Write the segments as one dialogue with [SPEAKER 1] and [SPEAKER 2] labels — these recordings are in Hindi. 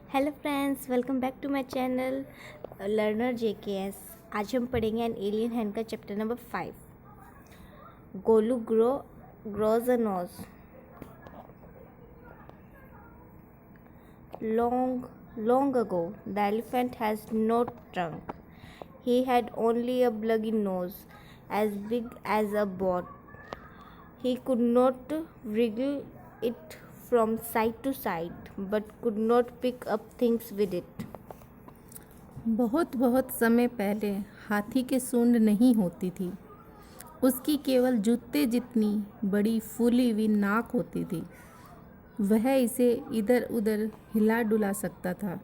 [SPEAKER 1] Hello friends, welcome back to my channel learner JKS। आज हम पढ़ेंगे एन एलियन हैंड का chapter number 5। Golu grows a nose. Long ago, the elephant has no trunk. He had only a bluggy nose, as big as a boat. He could not wriggle it from side to side, but could not pick up things with it.
[SPEAKER 2] बहुत बहुत समय पहले हाथी के सूंड नहीं होती थी। उसकी केवल जूते जितनी बड़ी फूली हुई नाक होती थी। वह इसे इधर उधर हिला डुला सकता था,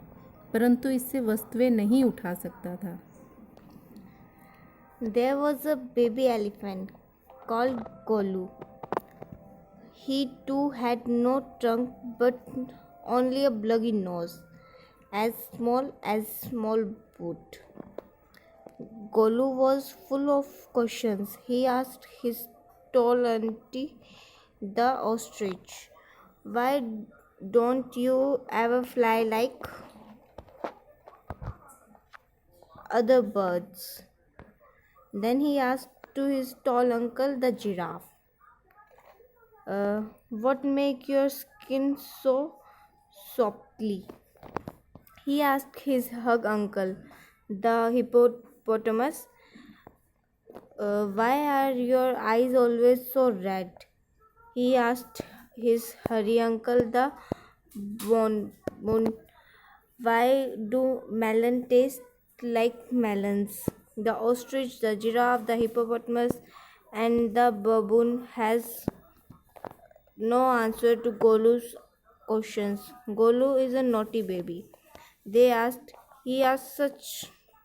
[SPEAKER 2] परंतु इससे वस्तुएं नहीं उठा सकता था।
[SPEAKER 1] There was a baby elephant called Golu. He too had no trunk but only a bluggy nose, as small boot. Golu was full of questions. He asked his tall auntie, the ostrich, "Why don't you ever fly like other birds?" Then he asked to his tall uncle, the giraffe, "What make your skin so softly?" He asked his hug uncle, the hippopotamus, "Why are your eyes always so red?" He asked his hurry uncle, the bon, "Why do melon taste like melons?" The ostrich, the giraffe, the hippopotamus, and the baboon has no answer to Golu's questions. Golu is a naughty baby. He asked such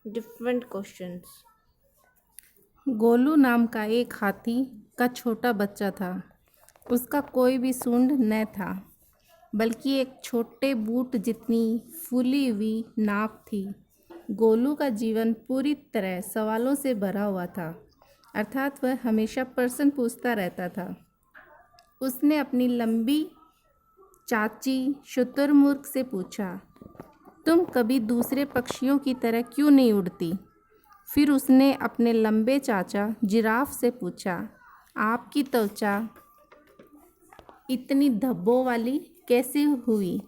[SPEAKER 1] different questions.
[SPEAKER 2] Golu नाम का एक हाथी का छोटा बच्चा था। उसका कोई भी सूंड न था, बल्कि एक छोटे बूट जितनी फूली हुई नाक थी। गोलू का जीवन पूरी तरह सवालों से भरा हुआ था, अर्थात वह हमेशा प्रश्न पूछता रहता था। उसने अपनी लंबी चाची शुतुरमुर्ग से पूछा, "तुम कभी दूसरे पक्षियों की तरह क्यों नहीं उड़ती?" फिर उसने अपने लंबे चाचा जिराफ से पूछा, "आपकी त्वचा इतनी धब्बों वाली कैसे हुई?"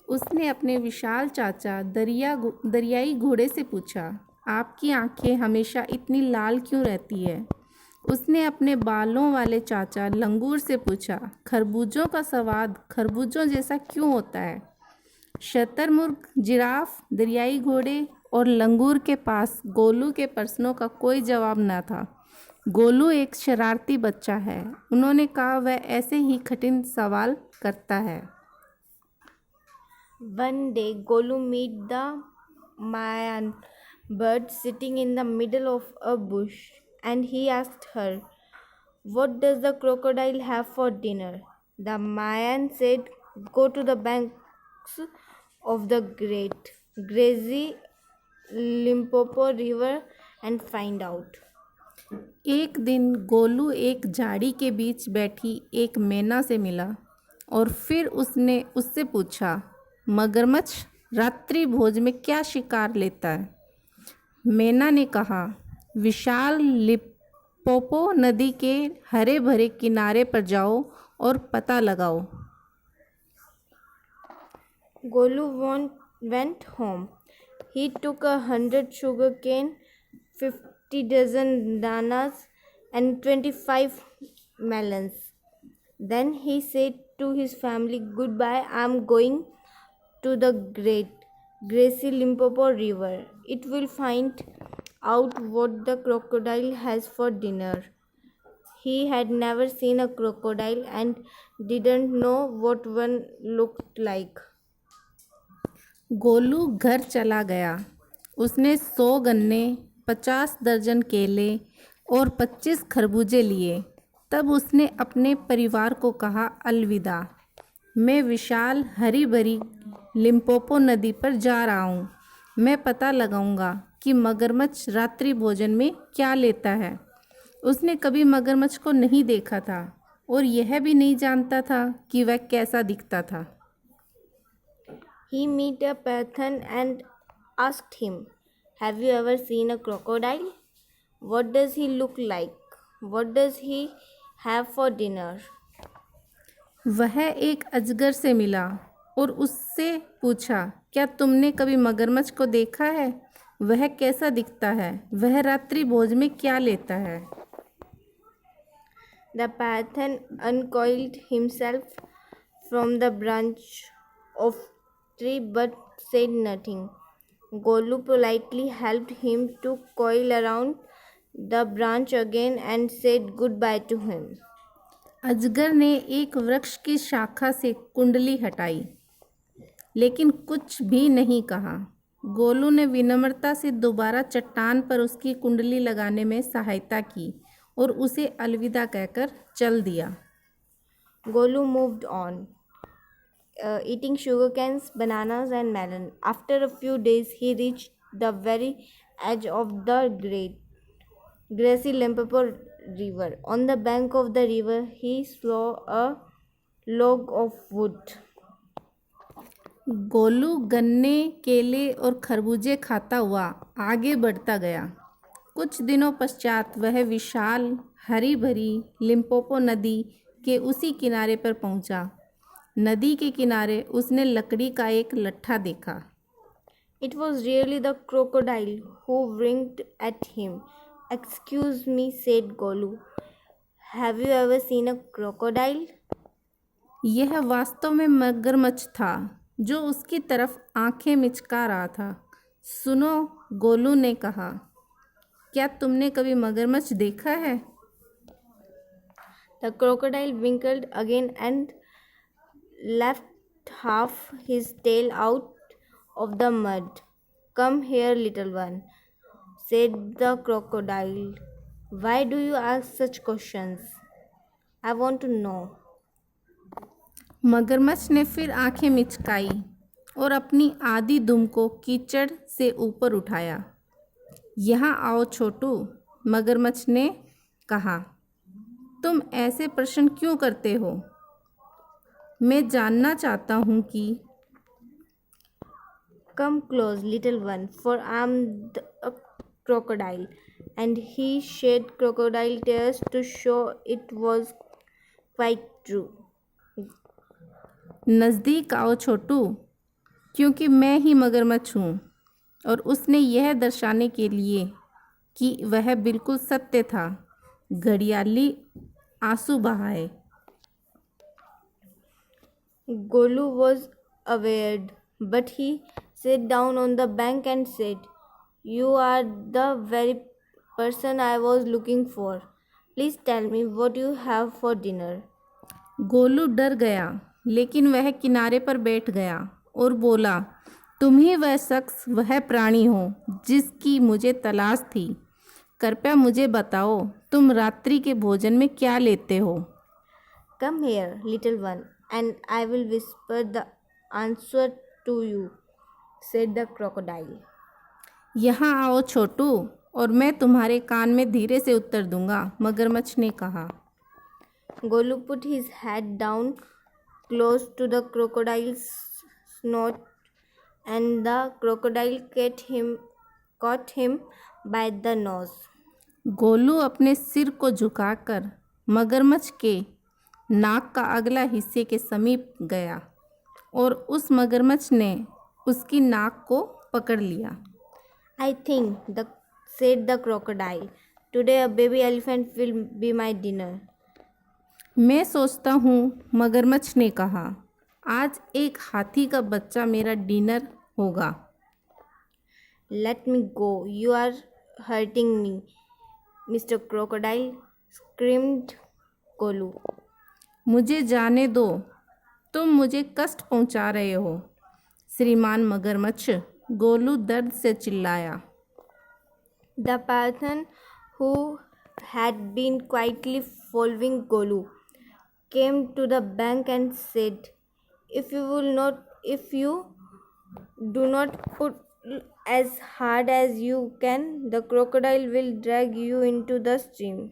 [SPEAKER 2] उसने अपने विशाल चाचा दरियाई घोड़े से पूछा, "आपकी आंखें हमेशा इतनी लाल क्यों रहती है?" उसने अपने बालों वाले चाचा लंगूर से पूछा, "खरबूजों का स्वाद खरबूजों जैसा क्यों होता है?" शतरमुर्ग, जिराफ, दरियाई घोड़े और लंगूर के पास गोलू के प्रश्नों का कोई जवाब न था। गोलू एक शरारती बच्चा है, उन्होंने कहा। वह ऐसे ही कठिन सवाल करता है।
[SPEAKER 1] One day, Golu met the Mayan bird sitting in the middle of a bush, and he asked her, "What does the crocodile have for dinner?" The Mayan said, "Go to the banks of the great Grazy Limpopo River and find out."
[SPEAKER 2] एक दिन गोलू एक झाड़ी के बीच बैठी एक मैना से मिला और फिर उसने उससे पूछा, "मगरमच्छ रात्रि भोज में क्या शिकार लेता है?" मैना ने कहा, "विशाल लिम्पोपो नदी के हरे भरे किनारे पर जाओ और पता लगाओ।"
[SPEAKER 1] Golu went home. He took 100 sugarcane, 50 dozen bananas, and 25 melons. Then he said to his family, "Goodbye, I'm going to the great Gracie Limpopo River. It will find out what the crocodile has for dinner." He had never seen a crocodile and didn't know what one looked like.
[SPEAKER 2] Golu घर चला गया। उसने 100 गन्ने, 50 दर्जन केले और 25 खरबूजे लिए। तब उसने अपने परिवार को कहा, "अलविदा, मैं विशाल हरी भरी लिम्पोपो नदी पर जा रहा हूँ। मैं पता लगाऊंगा कि मगरमच्छ रात्रि भोजन में क्या लेता है।" उसने कभी मगरमच्छ को नहीं देखा था और यह भी नहीं जानता था कि वह कैसा दिखता था।
[SPEAKER 1] He met a python and asked him, "Have you ever seen a crocodile? What does he look like? What does he have for dinner?"
[SPEAKER 2] वह एक अजगर से मिला और उससे पूछा, क्या तुमने कभी मगरमच्छ को देखा है? वह कैसा दिखता है? वह रात्रि भोज में क्या लेता है?
[SPEAKER 1] The python uncoiled himself from the branch of tree but said nothing. Golu politely helped him to coil around the branch again and said goodbye to him.
[SPEAKER 2] अजगर ने एक वृक्ष की शाखा से कुंडली हटाई, लेकिन कुछ भी नहीं कहा। गोलू ने विनम्रता से दोबारा चट्टान पर उसकी कुंडली लगाने में सहायता की और उसे अलविदा कहकर चल दिया।
[SPEAKER 1] Golu moved on, eating sugar canes, bananas, and melon. After a few days, he reached the very edge of the great grassy Limpopo River. On the bank of the river, he saw a log of wood.
[SPEAKER 2] Golu गन्ने, केले और खरबूजे खाता हुआ आगे बढ़ता गया। कुछ दिनों पश्चात वह विशाल हरी भरी लिम्पोपो नदी के उसी किनारे पर पहुंचा। नदी के किनारे उसने लकड़ी का एक लट्ठा देखा।
[SPEAKER 1] It was really the crocodile who winked at him. "Excuse me," said Golu. "Have you ever seen a crocodile?"
[SPEAKER 2] यह वास्तव में मगरमच्छ था जो उसकी तरफ आंखें मिचका रहा था। सुनो, गोलू ने कहा, क्या तुमने कभी मगरमच्छ देखा है?
[SPEAKER 1] The crocodile winkled again and left half his tail out of the mud. "Come here, little one," said the crocodile. "Why do you ask such questions? I want to know."
[SPEAKER 2] मगरमच्छ ने फिर आंखें मिचकाई और अपनी आधी दुम को कीचड़ से ऊपर उठाया। यहाँ आओ छोटू, मगरमच्छ ने कहा, तुम ऐसे प्रश्न क्यों करते हो? मैं जानना चाहता हूँ कि
[SPEAKER 1] "Come close, little one, for I am a crocodile." And he shed crocodile tears to show it was quite true.
[SPEAKER 2] नज़दीक आओ छोटू, क्योंकि मैं ही मगरमच्छ हूँ। और उसने यह दर्शाने के लिए कि वह बिल्कुल सत्य था, घड़ियाली आंसू बहाए।
[SPEAKER 1] Golu was aware, but he sat down on the bank and said, "You are the very person I was looking for. Please tell me what you have for dinner."
[SPEAKER 2] Golu डर गया, लेकिन वह किनारे पर बैठ गया और बोला, तुम ही वह शख्स, वह प्राणी हो जिसकी मुझे तलाश थी। कृपया मुझे बताओ, तुम रात्रि के भोजन में क्या लेते हो?
[SPEAKER 1] "Come here, little one, and I will whisper the answer to you," said the crocodile.
[SPEAKER 2] यहाँ आओ छोटू, और मैं तुम्हारे कान में धीरे से उत्तर दूंगा, मगरमच्छ ने कहा।
[SPEAKER 1] Golu put his head down close to the crocodile's snout, and the crocodile caught him by the nose.
[SPEAKER 2] Golu अपने सिर को झुकाकर मगरमच्छ के नाक का अगला हिस्से के समीप गया और उस मगरमच्छ ने उसकी नाक को पकड़ लिया।
[SPEAKER 1] "I think," said the crocodile, "today a baby elephant will be my dinner."
[SPEAKER 2] मैं सोचता हूँ, मगरमच्छ ने कहा, आज एक हाथी का बच्चा मेरा डिनर होगा।
[SPEAKER 1] "Let me go, you are hurting me, Mr. Crocodile," screamed Golu.
[SPEAKER 2] मुझे जाने दो, तुम मुझे कष्ट पहुँचा रहे हो, श्रीमान मगरमच्छ, गोलू दर्द से चिल्लाया।
[SPEAKER 1] The python, who had been quietly following Golu, came to the bank and said, if you do not put as hard as you can, the crocodile will drag you into the stream."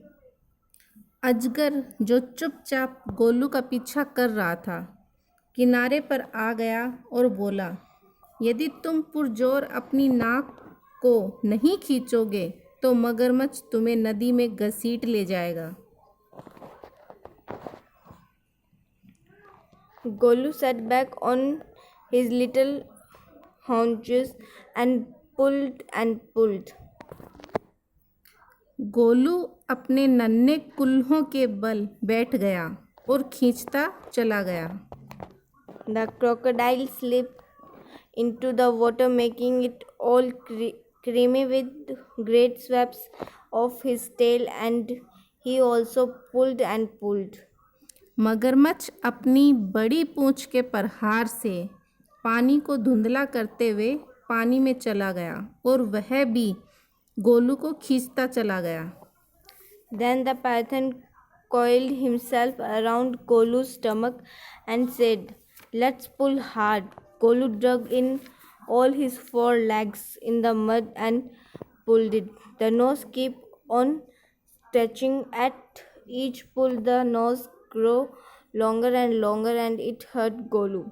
[SPEAKER 2] अजगर, जो चुपचाप गोलू का पीछा कर रहा था, किनारे पर आ गया और बोला, यदि तुम पुरजोर अपनी नाक को नहीं खींचोगे तो मगरमच्छ तुम्हें नदी में घसीट ले जाएगा।
[SPEAKER 1] Golu sat back on his little haunches and pulled and pulled.
[SPEAKER 2] Golu अपने नन्हे कुल्हों के बल बैठ गया और खींचता चला गया।
[SPEAKER 1] The crocodile slipped into the water, making it all creamy with great sweeps of his tail, and he also pulled and pulled.
[SPEAKER 2] मगरमच्छ अपनी बड़ी पूंछ के प्रहार से पानी को धुंधला करते हुए पानी में चला गया और वह भी गोलू को खींचता चला गया।
[SPEAKER 1] Then the python coiled himself around Golu's stomach and said, "Let's pull hard." Golu dug in all his 4 legs in the mud and pulled it. The nose kept on stretching. At each pull, the nose grew longer and longer, and it hurt Golu.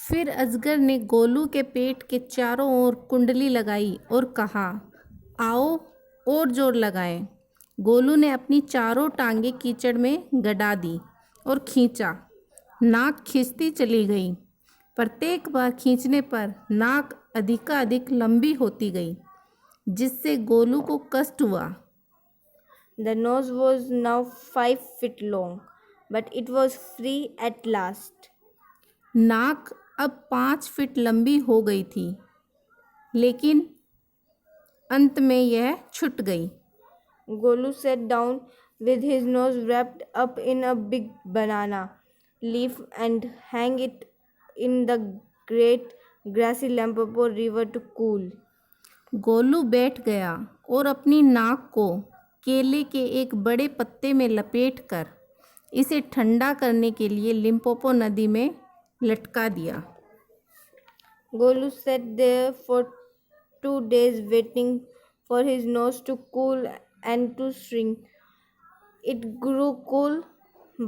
[SPEAKER 2] फिर अजगर ने गोलू के पेट के चारों ओर कुंडली लगाई और कहा, आओ और जोर लगाएं। गोलू ने अपनी चारों टांगें कीचड़ में गड़ा दी और खींचा। नाक खींचती चली गई। प्रत्येक बार खींचने पर नाक अधिकाधिक लंबी होती गई, जिससे गोलू को कष्ट हुआ।
[SPEAKER 1] The nose was now 5 feet long, but it was free at last.
[SPEAKER 2] नाक अब 5 फीट लंबी हो गई थी, लेकिन अंत में यह छूट गई।
[SPEAKER 1] Golu sat down with his nose wrapped up in a big banana leaf and hung it in the great grassy Limpopo River to cool.
[SPEAKER 2] Golu बैठ गया और अपनी नाक को केले के एक बड़े पत्ते में लपेटकर इसे ठंडा करने के लिए लिम्पोपो नदी में लटका दिया।
[SPEAKER 1] Golu sat there for 2 days waiting for his nose to cool and to shrink. It grew cool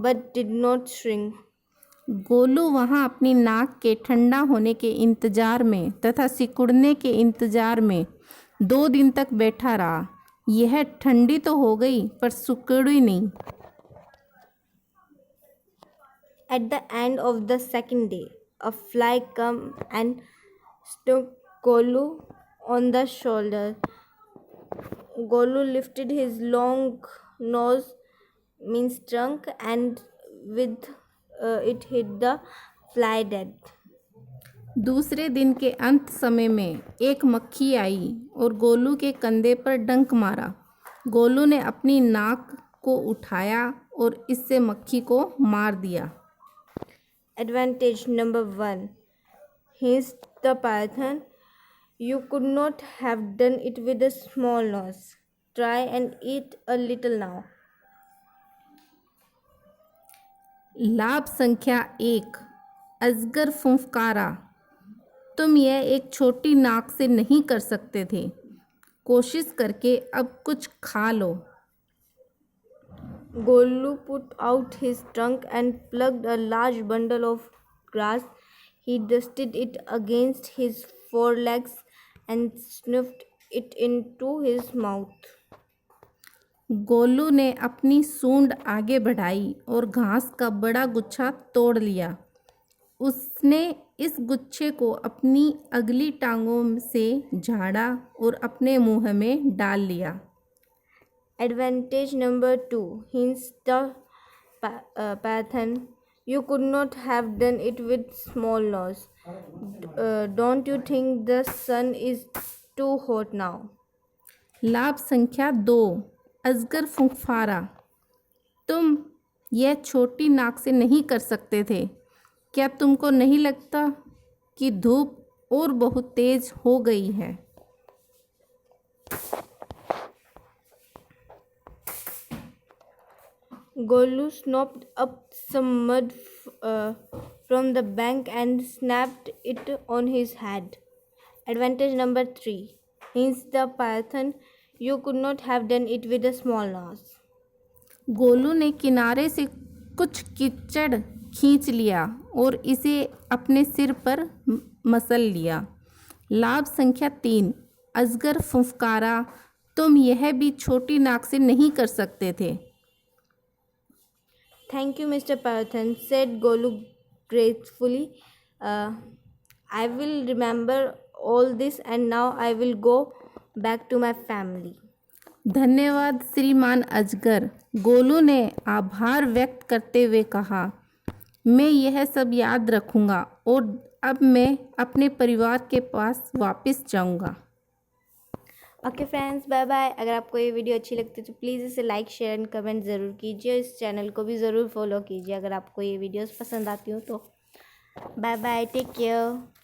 [SPEAKER 1] but did not shrink.
[SPEAKER 2] Golu वहाँ अपनी नाक के ठंडा होने के इंतजार में तथा सिकुड़ने के इंतजार में 2 दिन तक बैठा रहा। यह ठंडी तो हो गई पर सिकुड़ी नहीं।
[SPEAKER 1] At the end of the second day, a fly came and struck Golu on the shoulder. Golu lifted his long nose, means trunk, and with it hit the fly dead.
[SPEAKER 2] दूसरे दिन के अंत समय में एक मक्खी आई और गोलू के कंधे पर डंक मारा। गोलू ने अपनी नाक को उठाया और इससे मक्खी को मार दिया।
[SPEAKER 1] Advantage number 1. Hissed the python. You could not have done it with a small nose. Try and eat a little now.
[SPEAKER 2] लाभ संख्या 1। अजगर फुंफकारा, तुम यह एक छोटी नाक से नहीं कर सकते थे। कोशिश करके अब कुछ खा लो।
[SPEAKER 1] Golu put out his trunk and plucked a large bundle of grass. He dusted it against his 4 legs and sniffed it into his mouth.
[SPEAKER 2] Golu ने अपनी सूंड आगे बढ़ाई और घास का बड़ा गुच्छा तोड़ लिया। उसने इस गुच्छे को अपनी अगली टांगों से झाड़ा और अपने मुंह में डाल लिया।
[SPEAKER 1] Advantage number 2. Hissed the python. You could not have done it with small nose. Don't you think the sun is too hot now?
[SPEAKER 2] लाभ संख्या 2। अजगर फुंफारा, तुम यह छोटी नाक से नहीं कर सकते थे। क्या तुमको नहीं लगता कि धूप और बहुत तेज हो गई है?
[SPEAKER 1] Golu scooped up some mud from the bank and snapped it on his head. Advantage number 3. Hissed the python. You could not have done it with a small nose.
[SPEAKER 2] Golu ने किनारे से कुछ कीचड़ खींच लिया और इसे अपने सिर पर मसल लिया। लाभ संख्या 3। अजगर फुफकारा, तुम यह भी छोटी नाक से नहीं कर सकते थे।
[SPEAKER 1] Thank you, Mr. Parathan, said Golu gratefully. I will remember all this and now I will go back to my family.
[SPEAKER 2] धन्यवाद श्रीमान अजगर, गोलू ने आभार व्यक्त करते हुए कहा। मैं यह सब याद रखूंगा और अब मैं अपने परिवार के पास वापस जाऊंगा।
[SPEAKER 1] Okay friends, bye bye. अगर आपको ये वीडियो अच्छी लगती है तो प्लीज़ इसे लाइक शेयर एंड कमेंट ज़रूर कीजिए। इस चैनल को भी ज़रूर फॉलो कीजिए अगर आपको ये वीडियोस पसंद आती हो तो। Bye bye, take care.